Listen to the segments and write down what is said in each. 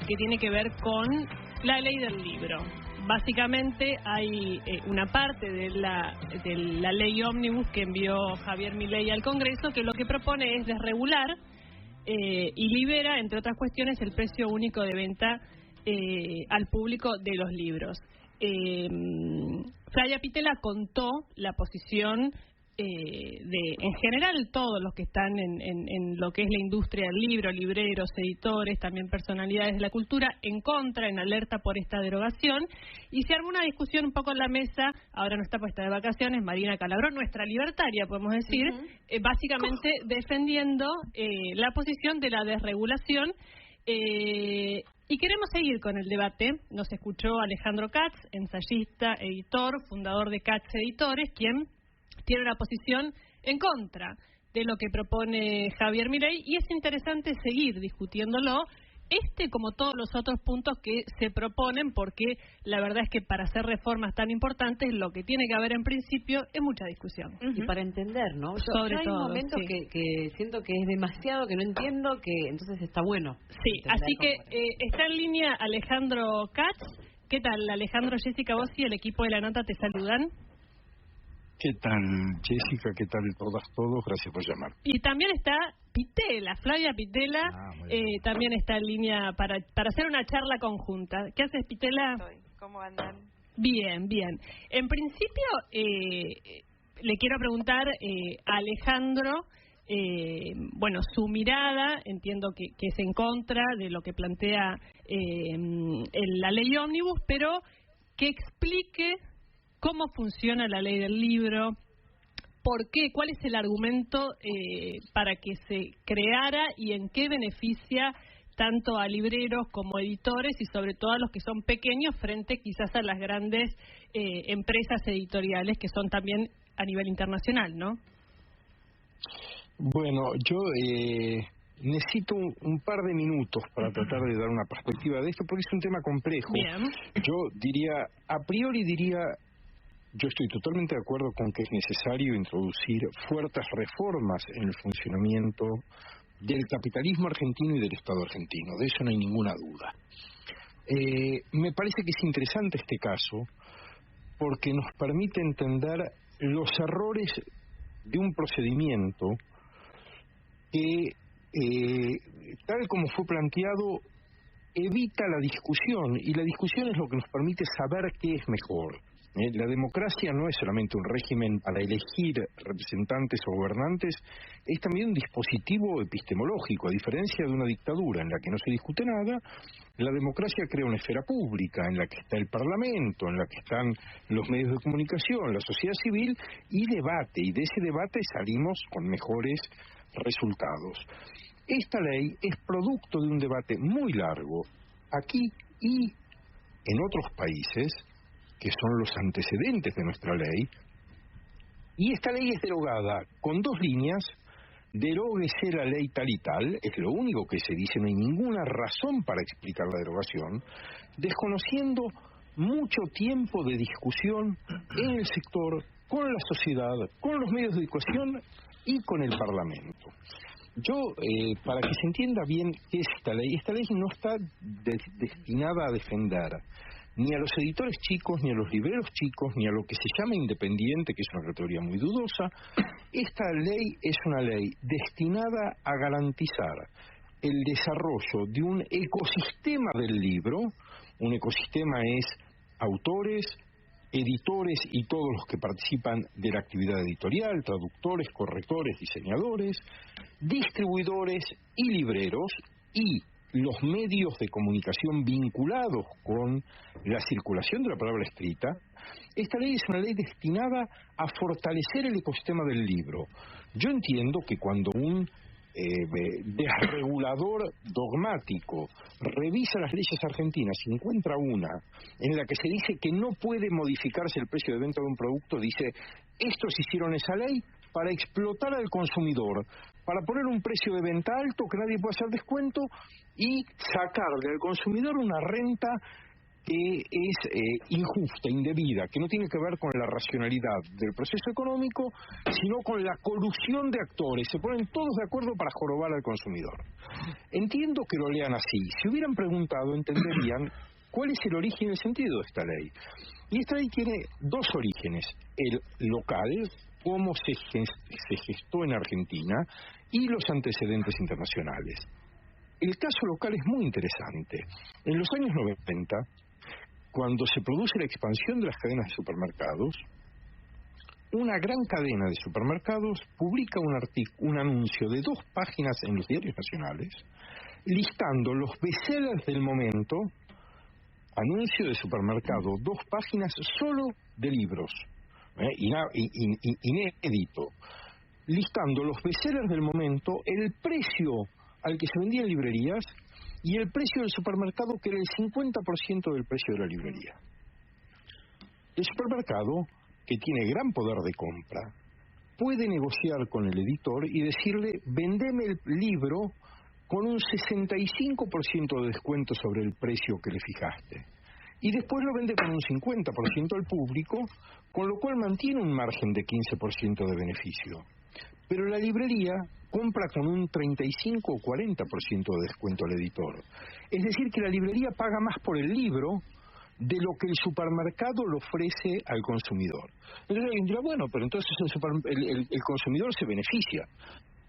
que tiene que ver con la ley del libro. Básicamente hay una parte de la ley ómnibus que envió Javier Milei al Congreso que lo que propone es desregular y libera, entre otras cuestiones, el precio único de venta al público de los libros. Flavia Pitela contó la posición en general todos los que están en lo que es la industria del libro, libreros, editores, también personalidades de la cultura, en contra, en alerta por esta derogación, y se armó una discusión un poco en la mesa. Ahora no está puesta de vacaciones Marina Calabró, nuestra libertaria, podemos decir, básicamente defendiendo la posición de la desregulación. Y queremos seguir con el debate. Nos escuchó Alejandro Katz, ensayista, editor, fundador de Katz Editores, quien tiene una posición en contra de lo que propone Javier Milei, y es interesante seguir discutiéndolo, como todos los otros puntos que se proponen, porque la verdad es que para hacer reformas tan importantes lo que tiene que haber en principio es mucha discusión. Y para entender, ¿no? Sobre hay todo, momentos sí, que siento que es demasiado, que no entiendo, que entonces está bueno. Sí, así que está en línea Alejandro Katz. ¿Qué tal, Alejandro? Jessica, vos y el equipo de La Nota te saludan. ¿Qué tal, Jessica? ¿Qué tal todos? Gracias por llamar. Y también está Pitela, Flavia Pitela, también está en línea para hacer una charla conjunta. ¿Qué haces, Pitela? ¿Cómo andan? Bien, bien. En principio, le quiero preguntar a Alejandro, bueno, su mirada, entiendo que es en contra de lo que plantea la ley ómnibus, pero que explique cómo funciona la ley del libro, por qué, cuál es el argumento para que se creara y en qué beneficia tanto a libreros como editores y sobre todo a los que son pequeños frente quizás a las grandes empresas editoriales que son también a nivel internacional, ¿no? Bueno, yo necesito un par de minutos para tratar de dar una perspectiva de esto, porque es un tema complejo. Bien. Yo diría, a priori diría, yo estoy totalmente de acuerdo con que es necesario introducir fuertes reformas en el funcionamiento del capitalismo argentino y del Estado argentino, de eso no hay ninguna duda. Me parece que es interesante este caso porque nos permite entender los errores de un procedimiento que, tal como fue planteado, evita la discusión, y la discusión es lo que nos permite saber qué es mejor. La democracia no es solamente un régimen para elegir representantes o gobernantes, es también un dispositivo epistemológico. A diferencia de una dictadura en la que no se discute nada, la democracia crea una esfera pública en la que está el Parlamento, en la que están los medios de comunicación, la sociedad civil, y debate, y de ese debate salimos con mejores resultados. Esta ley es producto de un debate muy largo aquí y en otros países, que son los antecedentes de nuestra ley, y esta ley es derogada con dos líneas: deróguese la ley tal y tal, es lo único que se dice, no hay ninguna razón para explicar la derogación, desconociendo mucho tiempo de discusión en el sector, con la sociedad, con los medios de educación y con el Parlamento. Yo, para que se entienda bien qué es esta ley no está destinada a defender ni a los editores chicos, ni a los libreros chicos, ni a lo que se llama independiente, que es una categoría muy dudosa. Esta ley es una ley destinada a garantizar el desarrollo de un ecosistema del libro. Un ecosistema es autores, editores y todos los que participan de la actividad editorial, traductores, correctores, diseñadores, distribuidores y libreros, y los medios de comunicación vinculados con la circulación de la palabra escrita. Esta ley es una ley destinada a fortalecer el ecosistema del libro. Yo entiendo que cuando un desregulador dogmático revisa las leyes argentinas y encuentra una en la que se dice que no puede modificarse el precio de venta de un producto, dice: estos hicieron esa ley para explotar al consumidor, para poner un precio de venta alto, que nadie pueda hacer descuento, y sacarle al consumidor una renta que es injusta, indebida, que no tiene que ver con la racionalidad del proceso económico, sino con la colusión de actores. Se ponen todos de acuerdo para jorobar al consumidor. Entiendo que lo lean así. Si hubieran preguntado, entenderían cuál es el origen y el sentido de esta ley. Y esta ley tiene dos orígenes: el local, cómo se gestó en Argentina, y los antecedentes internacionales. El caso local es muy interesante. En los años 90, cuando se produce la expansión de las cadenas de supermercados, una gran cadena de supermercados publica un anuncio de 2 páginas en los diarios nacionales, listando los bestsellers del momento. Anuncio de supermercado, 2 páginas solo de libros, inédito, listando los bestsellers del momento, el precio al que se vendía en librerías y el precio del supermercado, que era el 50% del precio de la librería. El supermercado, que tiene gran poder de compra, puede negociar con el editor y decirle: vendeme el libro con un 65% de descuento sobre el precio que le fijaste. Y después lo vende con un 50% al público, con lo cual mantiene un margen de 15% de beneficio. Pero la librería compra con un 35 o 40% de descuento al editor. Es decir, que la librería paga más por el libro de lo que el supermercado le ofrece al consumidor. Entonces alguien dirá: bueno, pero entonces el consumidor se beneficia.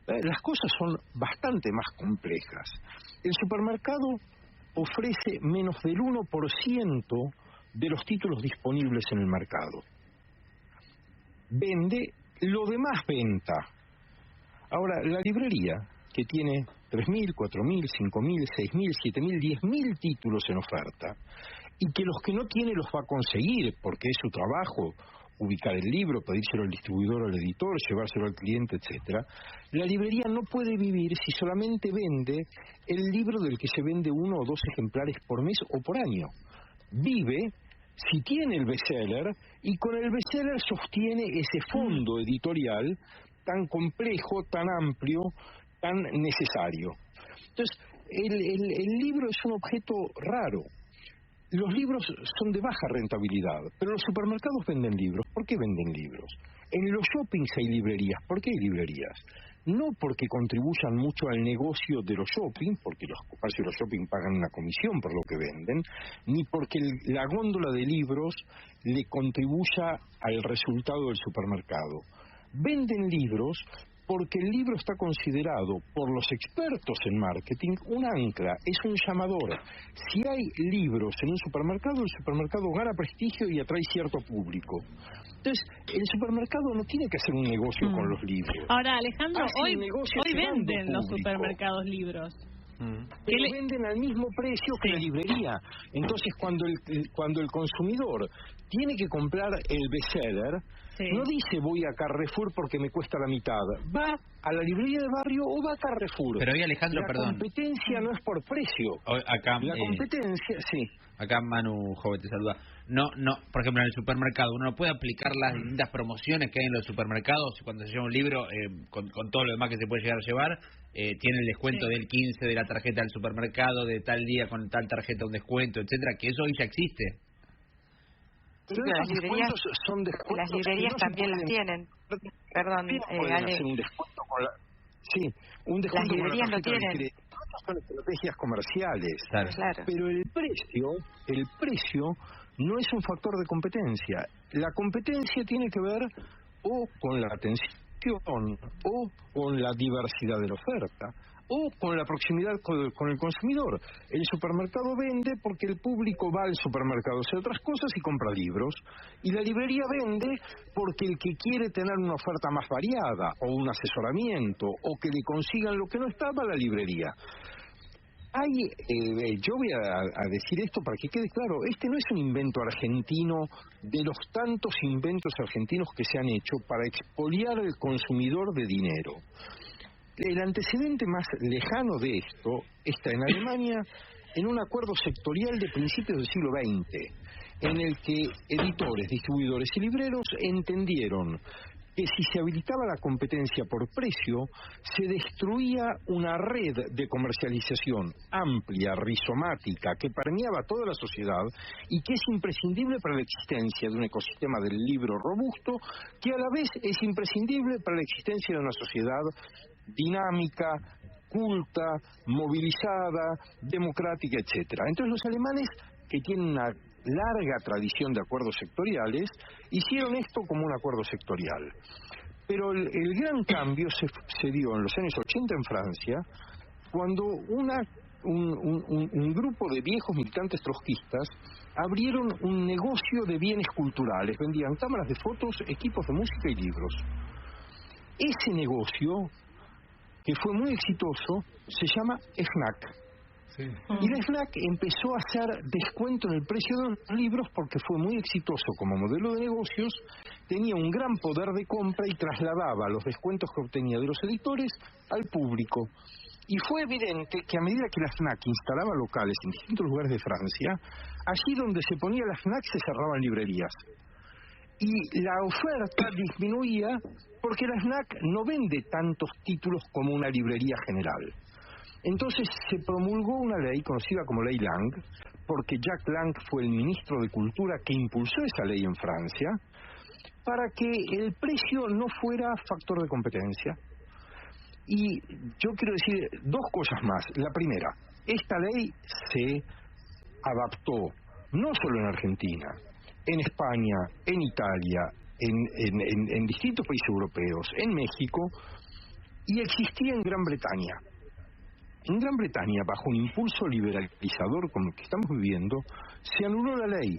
Las cosas son bastante más complejas. El supermercado ofrece menos del 1% de los títulos disponibles en el mercado. Vende lo demás venta. Ahora, la librería, que tiene 3.000, 4.000, 5.000, 6.000, 7.000, 10.000 títulos en oferta, y que los que no tiene los va a conseguir, porque es su trabajo ubicar el libro, pedírselo al distribuidor o al editor, llevárselo al cliente, etcétera. La librería no puede vivir si solamente vende el libro del que se vende 1 o 2 ejemplares por mes o por año. Vive si tiene el bestseller, y con el bestseller sostiene ese fondo editorial tan complejo, tan amplio, tan necesario. Entonces, el libro es un objeto raro. Los libros son de baja rentabilidad, pero los supermercados venden libros. ¿Por qué venden libros? En los shoppings hay librerías. ¿Por qué hay librerías? No porque contribuyan mucho al negocio de los shopping, porque los comercios de los shopping pagan una comisión por lo que venden, ni porque la góndola de libros le contribuya al resultado del supermercado. Venden libros porque el libro está considerado por los expertos en marketing un ancla, es un llamador. Si hay libros en un supermercado, el supermercado gana prestigio y atrae cierto público. Entonces, el supermercado no tiene que hacer un negocio con los libros. Ahora, Alejandro, hoy venden los supermercados libros. Pero venden al mismo precio que la librería. Entonces, cuando el consumidor tiene que comprar el bestseller, no dice: voy a Carrefour porque me cuesta la mitad. Va a la librería de barrio o va a Carrefour. Pero hoy, Alejandro, la competencia no es por precio. Acá, la competencia, Acá Manu Joven te saluda. No, por ejemplo, en el supermercado uno no puede aplicar las distintas promociones que hay en los supermercados. Cuando se lleva un libro, con todo lo demás que se puede llegar a llevar, tiene el descuento del 15 de la tarjeta del supermercado, de tal día con tal tarjeta un descuento, etcétera, que eso hoy ya existe. Sí, pero las librerías también las tienen. Perdón, Ale. Un descuento un descuento. Las librerías lo tienen. Son estrategias comerciales. Claro. Pero el precio no es un factor de competencia. La competencia tiene que ver o con la atención, o con la diversidad de la oferta, o con la proximidad con el consumidor. El supermercado vende porque el público va al supermercado a hacer otras cosas y compra libros, y la librería vende porque el que quiere tener una oferta más variada, o un asesoramiento, o que le consigan lo que no estaba a la librería. Yo voy a decir esto para que quede claro: este no es un invento argentino de los tantos inventos argentinos que se han hecho para expoliar al consumidor de dinero. El antecedente más lejano de esto está en Alemania, en un acuerdo sectorial de principios del siglo XX, en el que editores, distribuidores y libreros entendieron que si se habilitaba la competencia por precio, se destruía una red de comercialización amplia, rizomática, que permeaba toda la sociedad y que es imprescindible para la existencia de un ecosistema del libro robusto, que a la vez es imprescindible para la existencia de una sociedad dinámica, culta, movilizada, democrática, etcétera. Entonces los alemanes, que tienen una larga tradición de acuerdos sectoriales, hicieron esto como un acuerdo sectorial. Pero el gran cambio se dio en los años 80 en Francia, cuando un grupo de viejos militantes trotskistas abrieron un negocio de bienes culturales, vendían cámaras de fotos, equipos de música y libros. Ese negocio, que fue muy exitoso, se llama FNAC. Sí. Y la FNAC empezó a hacer descuento en el precio de los libros porque fue muy exitoso como modelo de negocios, tenía un gran poder de compra y trasladaba los descuentos que obtenía de los editores al público. Y fue evidente que a medida que la FNAC instalaba locales en distintos lugares de Francia, allí donde se ponía la FNAC se cerraban librerías. Y la oferta disminuía porque la FNAC no vende tantos títulos como una librería general. Entonces se promulgó una ley conocida como Ley Lang, porque Jacques Lang fue el ministro de Cultura que impulsó esa ley en Francia, para que el precio no fuera factor de competencia. Y yo quiero decir dos cosas más. La primera, esta ley se adaptó no solo en Argentina, en España, en Italia, en distintos países europeos, en México, y existía en Gran Bretaña. En Gran Bretaña, bajo un impulso liberalizador como el que estamos viviendo, se anuló la ley.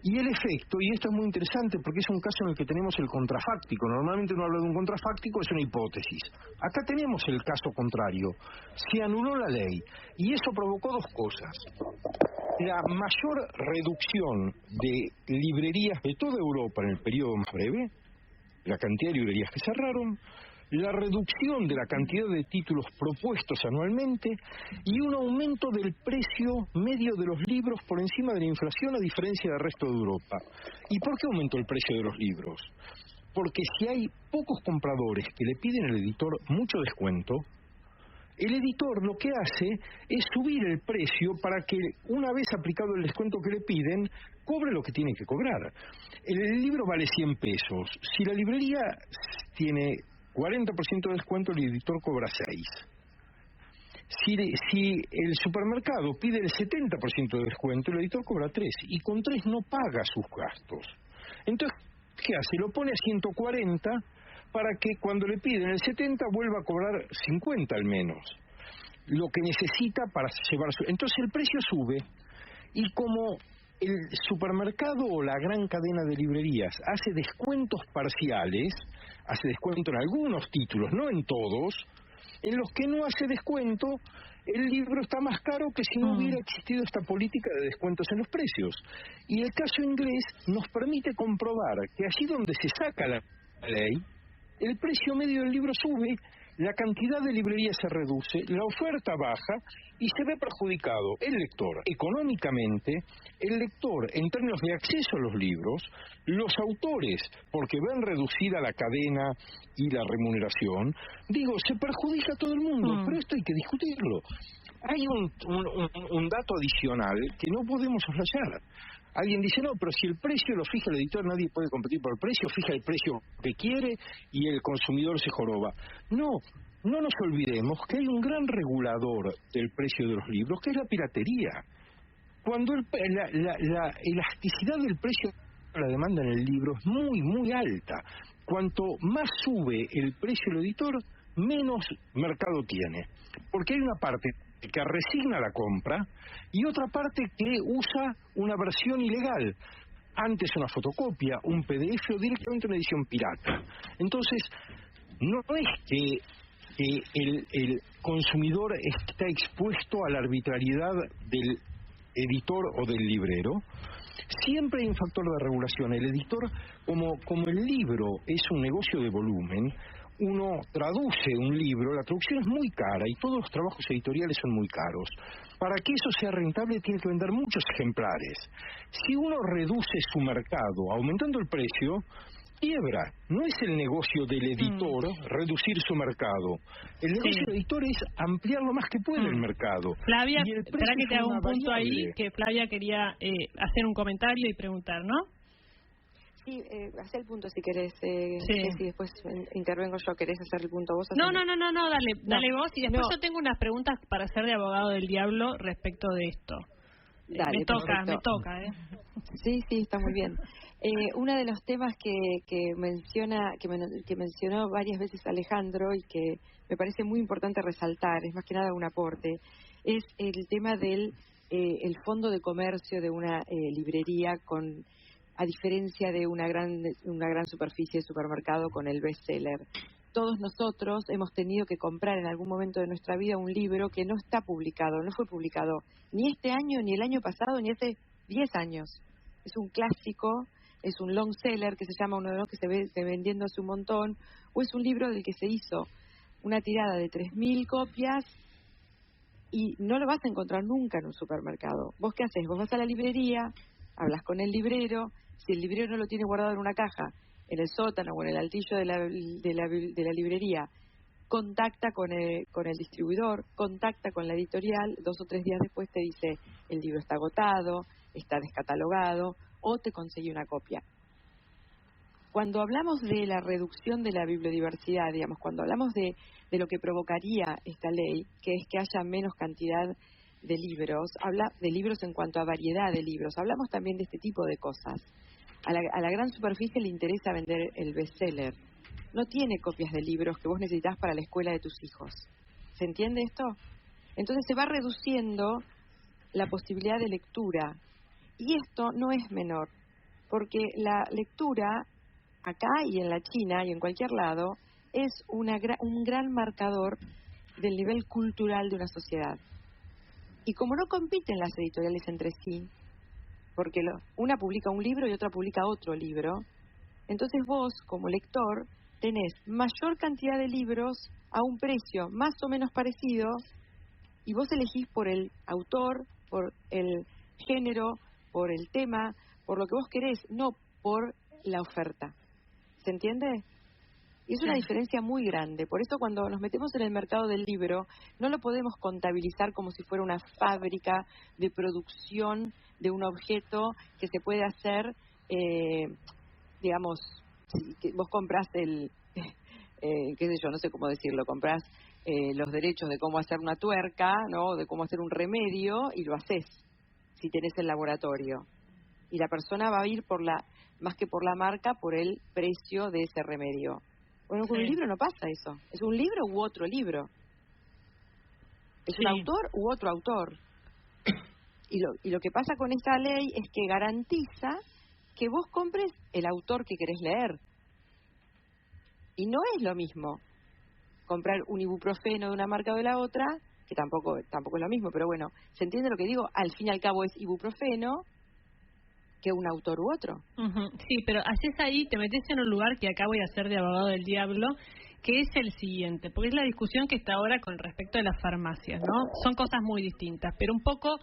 Y el efecto, y esto es muy interesante porque es un caso en el que tenemos el contrafáctico. Normalmente uno habla de un contrafáctico, es una hipótesis. Acá tenemos el caso contrario. Se anuló la ley y eso provocó dos cosas. La mayor reducción de librerías de toda Europa en el periodo más breve, la cantidad de librerías que cerraron, la reducción de la cantidad de títulos propuestos anualmente y un aumento del precio medio de los libros por encima de la inflación a diferencia del resto de Europa. ¿Y por qué aumentó el precio de los libros? Porque si hay pocos compradores que le piden al editor mucho descuento, el editor lo que hace es subir el precio para que, una vez aplicado el descuento que le piden, cobre lo que tiene que cobrar. El libro vale 100 pesos. Si la librería tiene 40% de descuento, el editor cobra 6. Si el supermercado pide el 70% de descuento, el editor cobra 3. Y con 3 no paga sus gastos. Entonces, ¿qué hace? Lo pone a 140 para que cuando le piden el 70 vuelva a cobrar 50 al menos. Lo que necesita para llevar su... Entonces el precio sube y como el supermercado o la gran cadena de librerías hace descuentos parciales, hace descuento en algunos títulos, no en todos, en los que no hace descuento, el libro está más caro que si no hubiera existido esta política de descuentos en los precios. Y el caso inglés nos permite comprobar que allí donde se saca la ley, el precio medio del libro sube, la cantidad de librerías se reduce, la oferta baja y se ve perjudicado el lector económicamente, el lector en términos de acceso a los libros, los autores porque ven reducida la cadena y la remuneración. Digo, se perjudica a todo el mundo, pero esto hay que discutirlo. Hay un dato adicional que no podemos soslayar. Alguien dice, no, pero si el precio lo fija el editor, nadie puede competir por el precio, fija el precio que quiere y el consumidor se joroba. No nos olvidemos que hay un gran regulador del precio de los libros, que es la piratería. Cuando la elasticidad del precio de la demanda en el libro es muy, muy alta. Cuanto más sube el precio del editor, menos mercado tiene. Porque hay una parte que resigna la compra y otra parte que usa una versión ilegal, antes una fotocopia, un PDF o directamente una edición pirata. Entonces, no es que el consumidor está expuesto a la arbitrariedad del editor o del librero. Siempre hay un factor de regulación. El editor, como el libro es un negocio de volumen, uno traduce un libro, la traducción es muy cara y todos los trabajos editoriales son muy caros. Para que eso sea rentable tiene que vender muchos ejemplares. Si uno reduce su mercado aumentando el precio, quiebra. No es el negocio del editor reducir su mercado. El negocio del editor es ampliar lo más que puede el mercado. Flavia, espera que te haga un punto ahí, que Flavia quería hacer un comentario y preguntar, ¿no? Sí, haz el punto si querés. Sí. Si después intervengo yo, ¿querés hacer el punto vos? No, dale vos. Y después yo tengo unas preguntas para hacer de abogado del diablo respecto de esto. Dale, me toca. Sí, está muy bien. Uno de los temas que mencionó varias veces Alejandro y que me parece muy importante resaltar, es más que nada un aporte, es el tema del el fondo de comercio de una librería a diferencia de una gran superficie de supermercado con el bestseller. Todos nosotros hemos tenido que comprar en algún momento de nuestra vida un libro que no está publicado, no fue publicado ni este año, ni el año pasado, ni hace 10 años. Es un clásico, es un long seller que se llama, uno de los que se ve vendiendo hace un montón, o es un libro del que se hizo una tirada de 3.000 copias y no lo vas a encontrar nunca en un supermercado. ¿Vos qué haces? Vos vas a la librería, hablas con el librero, si el librero no lo tiene guardado en una caja, en el sótano o en el altillo de la librería, contacta con el distribuidor, contacta con la editorial, 2 o 3 días después te dice el libro está agotado, está descatalogado o te consigue una copia. Cuando hablamos de la reducción de la bibliodiversidad, digamos, cuando hablamos de lo que provocaría esta ley, que es que haya menos cantidad de libros, habla de libros en cuanto a variedad de libros, hablamos también de este tipo de cosas. A la gran superficie le interesa vender el bestseller. No tiene copias de libros que vos necesitas para la escuela de tus hijos. ¿Se entiende esto? Entonces se va reduciendo la posibilidad de lectura. Y esto no es menor, porque la lectura acá y en la China y en cualquier lado es un gran marcador del nivel cultural de una sociedad. Y como no compiten las editoriales entre sí, porque una publica un libro y otra publica otro libro, entonces vos, como lector, tenés mayor cantidad de libros a un precio más o menos parecido y vos elegís por el autor, por el género, por el tema, por lo que vos querés, no por la oferta. ¿Se entiende? Y es una diferencia muy grande. Por eso cuando nos metemos en el mercado del libro, no lo podemos contabilizar como si fuera una fábrica de producción de un objeto que se puede hacer, digamos, que vos compras qué sé yo, no sé cómo decirlo, compras los derechos de cómo hacer una tuerca, ¿no? De cómo hacer un remedio y lo haces, si tenés el laboratorio. Y la persona va a ir más que por la marca, por el precio de ese remedio. Bueno, con un libro no pasa eso. Es un libro u otro libro. Es un autor u otro autor. Y lo que pasa con esta ley es que garantiza que vos compres el autor que querés leer. Y no es lo mismo comprar un ibuprofeno de una marca o de la otra, que tampoco es lo mismo, pero bueno, ¿se entiende lo que digo? Al fin y al cabo es ibuprofeno que un autor u otro. Sí, pero haces ahí, te metes en un lugar que acá voy a hacer de abogado del diablo, que es el siguiente, porque es la discusión que está ahora con respecto a las farmacias, ¿no? Son cosas muy distintas, pero un poco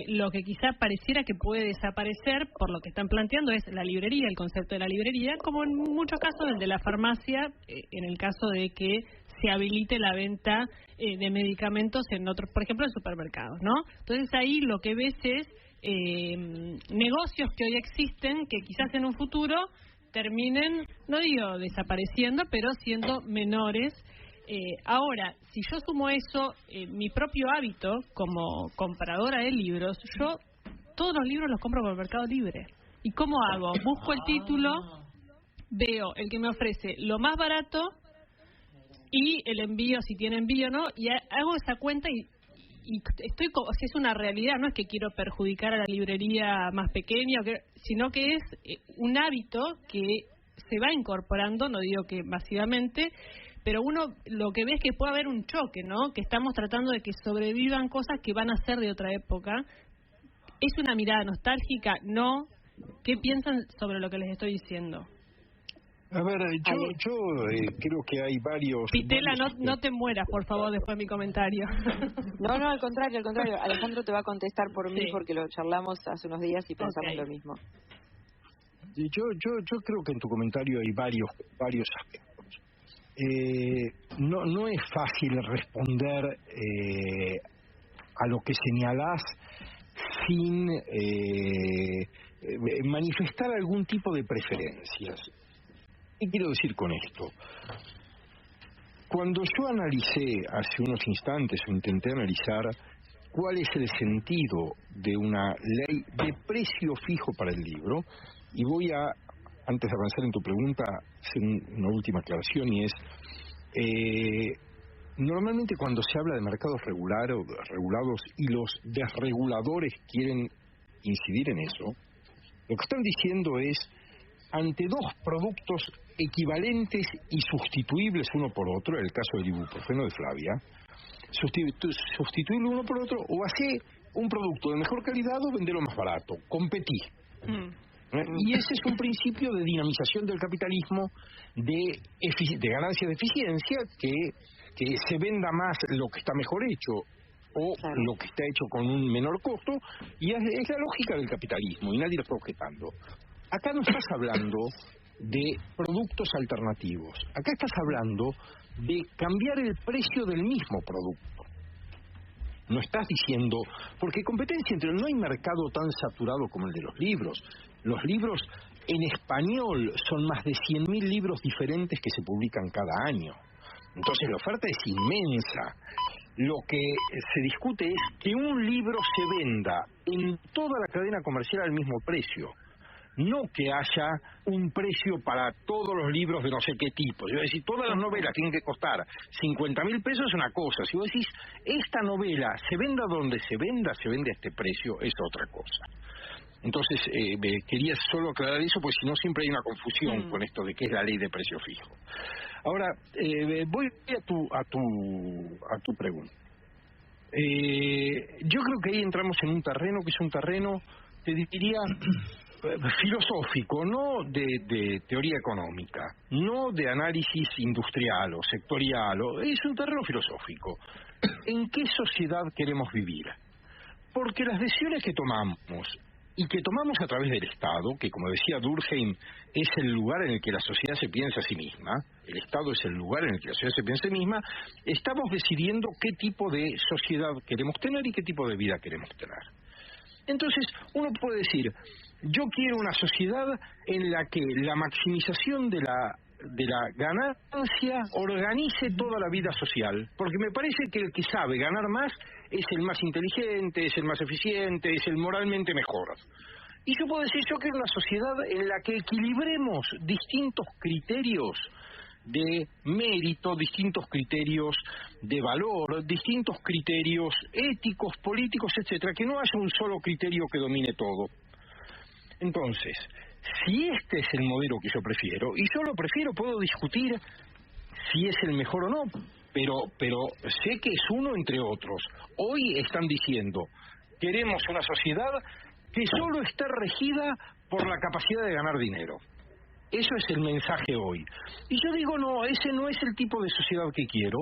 lo que quizá pareciera que puede desaparecer por lo que están planteando es la librería, el concepto de la librería, como en muchos casos el de la farmacia, en el caso de que se habilite la venta de medicamentos en otros, por ejemplo, en supermercados, ¿no? Entonces ahí lo que ves es negocios que hoy existen que quizás en un futuro terminen, no digo desapareciendo, pero siendo menores. Ahora, si yo sumo eso, mi propio hábito como compradora de libros, yo todos los libros los compro por Mercado Libre. ¿Y cómo hago? Busco el título, veo el que me ofrece lo más barato y el envío, si tiene envío, ¿no? Y hago esa cuenta y estoy, o sea, es una realidad, no es que quiero perjudicar a la librería más pequeña, sino que es un hábito que se va incorporando, no digo que masivamente, pero uno lo que ve es que puede haber un choque, ¿no? Que estamos tratando de que sobrevivan cosas que van a ser de otra época. ¿Es una mirada nostálgica? No. ¿Qué piensan sobre lo que les estoy diciendo? A ver, yo creo que hay varios... Pitela, no te mueras, por favor, después de mi comentario. No, al contrario. Alejandro te va a contestar por mí porque lo charlamos hace unos días y pensamos lo mismo. Yo creo que en tu comentario hay varios aspectos. No es fácil responder a lo que señalás sin manifestar algún tipo de preferencias. ¿Qué quiero decir con esto? Cuando yo analicé hace unos instantes, o intenté analizar cuál es el sentido de una ley de precio fijo para el libro, y voy a, antes de avanzar en tu pregunta, hacer una última aclaración, y es, normalmente cuando se habla de mercados regulados y los desreguladores quieren incidir en eso, lo que están diciendo es, ante dos productos equivalentes y sustituibles uno por otro, en el caso del ibuprofeno de Flavia, sustituirlo uno por otro, o hacer un producto de mejor calidad o venderlo más barato, competí. Y ese es un principio de dinamización del capitalismo, de ganancia de eficiencia, que se venda más lo que está mejor hecho o lo que está hecho con un menor costo, y es la lógica del capitalismo y nadie lo está objetando. Acá no estás hablando de productos alternativos, acá estás hablando de cambiar el precio del mismo producto. No estás diciendo, porque competencia no hay mercado tan saturado como el de los libros. Los libros en español son más de 100.000 libros diferentes que se publican cada año. Entonces la oferta es inmensa. Lo que se discute es que un libro se venda en toda la cadena comercial al mismo precio. No que haya un precio para todos los libros de no sé qué tipo. Yo decir, todas las novelas tienen que costar 50.000 pesos es una cosa. Si vos decís, esta novela se venda donde se venda a este precio, es otra cosa. Entonces, quería solo aclarar eso, porque si no siempre hay una confusión con esto de qué es la ley de precio fijo. Ahora, voy a tu pregunta. Yo creo que ahí entramos en un terreno que es un terreno, te diría, filosófico, no de teoría económica, no de análisis industrial o sectorial, es un terreno filosófico. ¿En qué sociedad queremos vivir? Porque las decisiones que tomamos, y que tomamos a través del Estado, que como decía Durkheim, es el lugar en el que la sociedad se piensa a sí misma, el Estado es el lugar en el que la sociedad se piensa a sí misma, estamos decidiendo qué tipo de sociedad queremos tener y qué tipo de vida queremos tener. Entonces, uno puede decir, yo quiero una sociedad en la que la maximización de la ganancia organice toda la vida social, porque me parece que el que sabe ganar más es el más inteligente, es el más eficiente, es el moralmente mejor. Y yo puedo decir, yo quiero una sociedad en la que equilibremos distintos criterios de mérito, distintos criterios de valor, distintos criterios éticos, políticos, etcétera, que no haya un solo criterio que domine todo. Entonces, si este es el modelo que yo prefiero, y yo lo prefiero, puedo discutir si es el mejor o no, pero sé que es uno entre otros. Hoy están diciendo, queremos una sociedad que solo está regida por la capacidad de ganar dinero. Eso es el mensaje hoy. Y yo digo, no, ese no es el tipo de sociedad que quiero.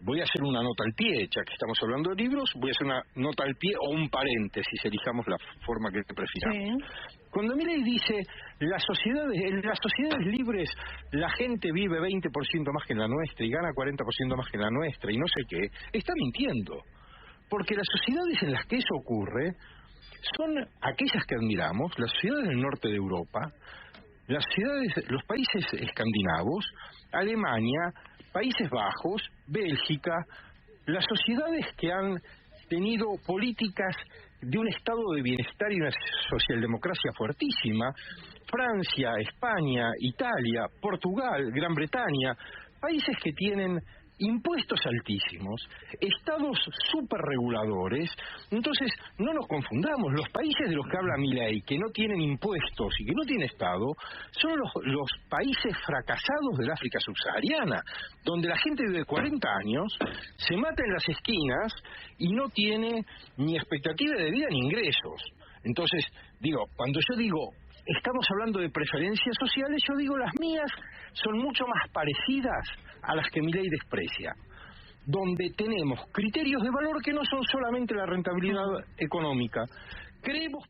Voy a hacer una nota al pie, ya que estamos hablando de libros, voy a hacer una nota al pie o un paréntesis, elijamos la forma que prefiramos. Sí. Cuando Milei dice, en las sociedades libres la gente vive 20% más que la nuestra y gana 40% más que la nuestra y no sé qué, está mintiendo. Porque las sociedades en las que eso ocurre son aquellas que admiramos, las sociedades del norte de Europa, los países escandinavos, Alemania, Países Bajos, Bélgica, las sociedades que han tenido políticas de un estado de bienestar y una socialdemocracia fuertísima, Francia, España, Italia, Portugal, Gran Bretaña, países que tienen impuestos altísimos, estados superreguladores. Entonces, no nos confundamos, los países de los que habla Milei, que no tienen impuestos y que no tienen estado, son los países fracasados del África subsahariana, donde la gente vive 40 años, se mata en las esquinas y no tiene ni expectativa de vida ni ingresos. Entonces, cuando yo digo, estamos hablando de preferencias sociales, yo digo, las mías son mucho más parecidas a las que Milei desprecia, donde tenemos criterios de valor que no son solamente la rentabilidad económica. Creemos